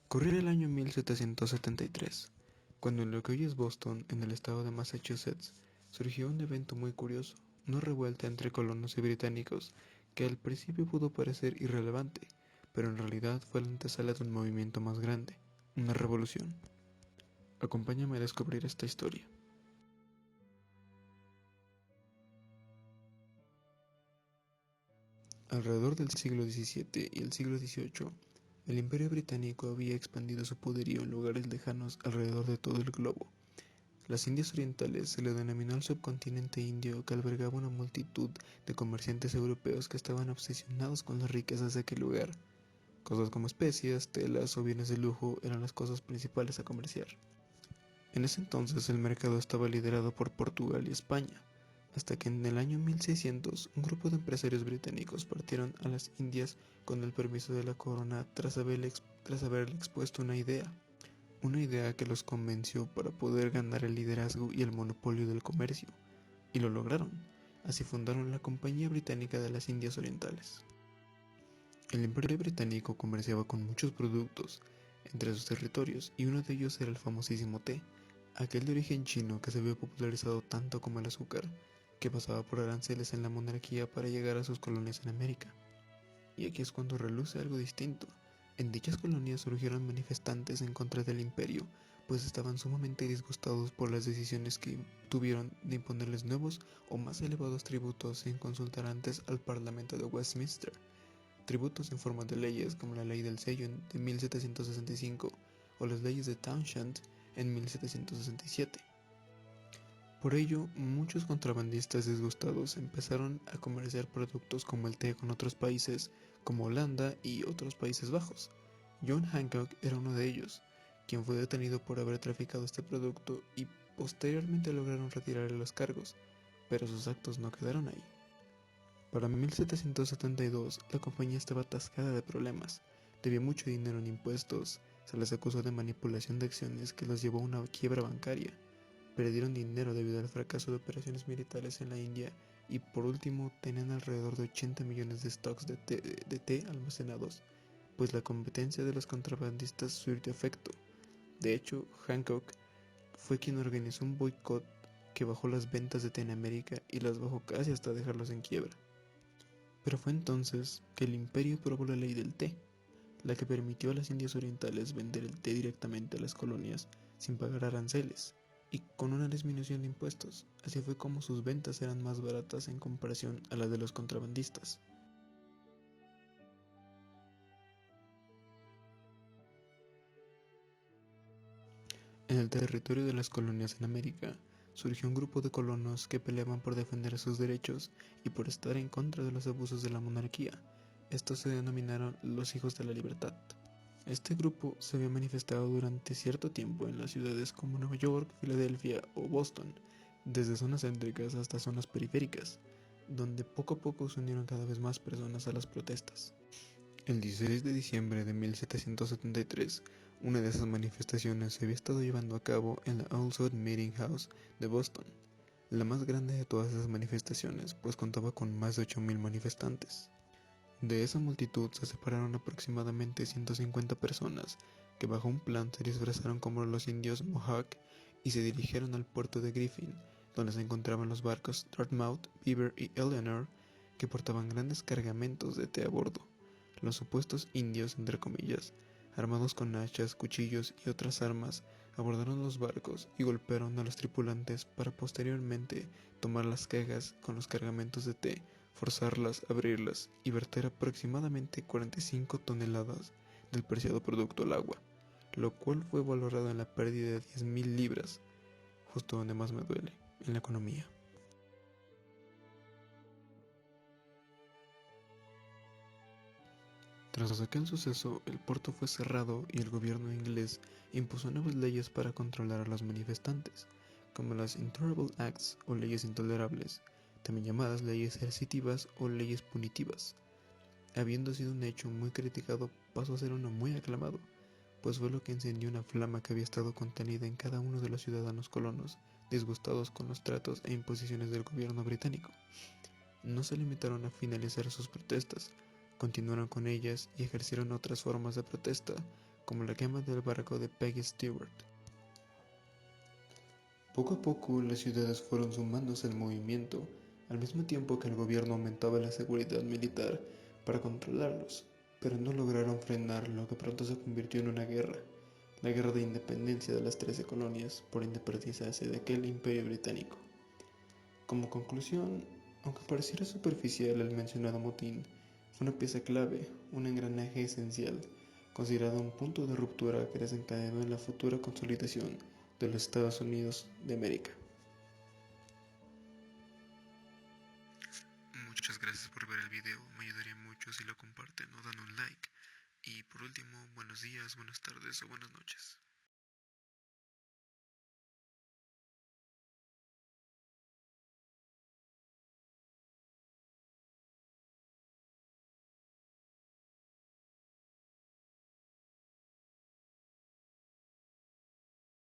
Corría el año 1773, cuando en lo que hoy es Boston, en el estado de Massachusetts, surgió un evento muy curioso, una revuelta entre colonos y británicos que al principio pudo parecer irrelevante, pero en realidad fue la antesala de un movimiento más grande, una revolución. Acompáñame a descubrir esta historia. Alrededor del siglo XVII y el siglo XVIII, el Imperio Británico había expandido su poderío en lugares lejanos alrededor de todo el globo. Las Indias Orientales se le denominó al subcontinente indio que albergaba una multitud de comerciantes europeos que estaban obsesionados con las riquezas de aquel lugar. Cosas como especias, telas o bienes de lujo eran las cosas principales a comerciar. En ese entonces el mercado estaba liderado por Portugal y España, hasta que en el año 1600 un grupo de empresarios británicos partieron a las Indias con el permiso de la corona tras haberle expuesto una idea que los convenció para poder ganar el liderazgo y el monopolio del comercio, y lo lograron. Así fundaron la Compañía Británica de las Indias Orientales. El Imperio Británico comerciaba con muchos productos entre sus territorios, y uno de ellos era el famosísimo té, aquel de origen chino que se había popularizado tanto como el azúcar, que pasaba por aranceles en la monarquía para llegar a sus colonias en América. Y aquí es cuando reluce algo distinto. En dichas colonias surgieron manifestantes en contra del imperio, pues estaban sumamente disgustados por las decisiones que tuvieron de imponerles nuevos o más elevados tributos sin consultar antes al Parlamento de Westminster. Tributos en forma de leyes como la Ley del Sello de 1765 o las leyes de Townshend en 1767. Por ello, muchos contrabandistas disgustados empezaron a comerciar productos como el té con otros países como Holanda y otros Países Bajos. John Hancock era uno de ellos, quien fue detenido por haber traficado este producto y posteriormente lograron retirarle los cargos, pero sus actos no quedaron ahí. Para 1772, la compañía estaba atascada de problemas, debía mucho dinero en impuestos, se les acusó de manipulación de acciones que los llevó a una quiebra bancaria. Perdieron dinero debido al fracaso de operaciones militares en la India y por último tenían alrededor de 80 millones de stocks de té almacenados, pues la competencia de los contrabandistas surtió efecto. De hecho, Hancock fue quien organizó un boicot que bajó las ventas de té en América y las bajó casi hasta dejarlos en quiebra. Pero fue entonces que el imperio aprobó la ley del té, la que permitió a las Indias Orientales vender el té directamente a las colonias sin pagar aranceles y con una disminución de impuestos. Así fue como sus ventas eran más baratas en comparación a las de los contrabandistas. En el territorio de las colonias en América, surgió un grupo de colonos que peleaban por defender sus derechos y por estar en contra de los abusos de la monarquía. Estos se denominaron los Hijos de la Libertad. Este grupo se había manifestado durante cierto tiempo en las ciudades como Nueva York, Filadelfia o Boston, desde zonas céntricas hasta zonas periféricas, donde poco a poco se unieron cada vez más personas a las protestas. El 16 de diciembre de 1773, una de esas manifestaciones se había estado llevando a cabo en la Old South Meeting House de Boston, la más grande de todas esas manifestaciones, pues contaba con más de 8,000 manifestantes. De esa multitud se separaron aproximadamente 150 personas, que bajo un plan se disfrazaron como los indios Mohawk y se dirigieron al puerto de Griffin, donde se encontraban los barcos Dartmouth, Beaver y Eleanor, que portaban grandes cargamentos de té a bordo. Los supuestos indios, entre comillas, armados con hachas, cuchillos y otras armas, abordaron los barcos y golpearon a los tripulantes para posteriormente tomar las cajas con los cargamentos de té, forzarlas, abrirlas y verter aproximadamente 45 toneladas del preciado producto al agua, lo cual fue valorado en la pérdida de 10,000 libras, justo donde más me duele, en la economía. Tras aquel suceso, el puerto fue cerrado y el gobierno inglés impuso nuevas leyes para controlar a los manifestantes, como las Intolerable Acts o leyes intolerables, también llamadas leyes coercitivas o leyes punitivas. Habiendo sido un hecho muy criticado, pasó a ser uno muy aclamado, pues fue lo que encendió una flama que había estado contenida en cada uno de los ciudadanos colonos, disgustados con los tratos e imposiciones del gobierno británico. No se limitaron a finalizar sus protestas, continuaron con ellas y ejercieron otras formas de protesta, como la quema del barco de Peggy Stewart. Poco a poco las ciudades fueron sumándose al movimiento, al mismo tiempo que el gobierno aumentaba la seguridad militar para controlarlos, pero no lograron frenar lo que pronto se convirtió en una guerra, la guerra de independencia de las 13 colonias por independizarse de aquel imperio británico. Como conclusión, aunque pareciera superficial el mencionado motín, fue una pieza clave, un engranaje esencial, considerado un punto de ruptura que desencadenó en la futura consolidación de los Estados Unidos de América. Muchas gracias por ver el video, me ayudaría mucho si lo comparten o dan un like. Y por último, buenos días, buenas tardes o buenas noches.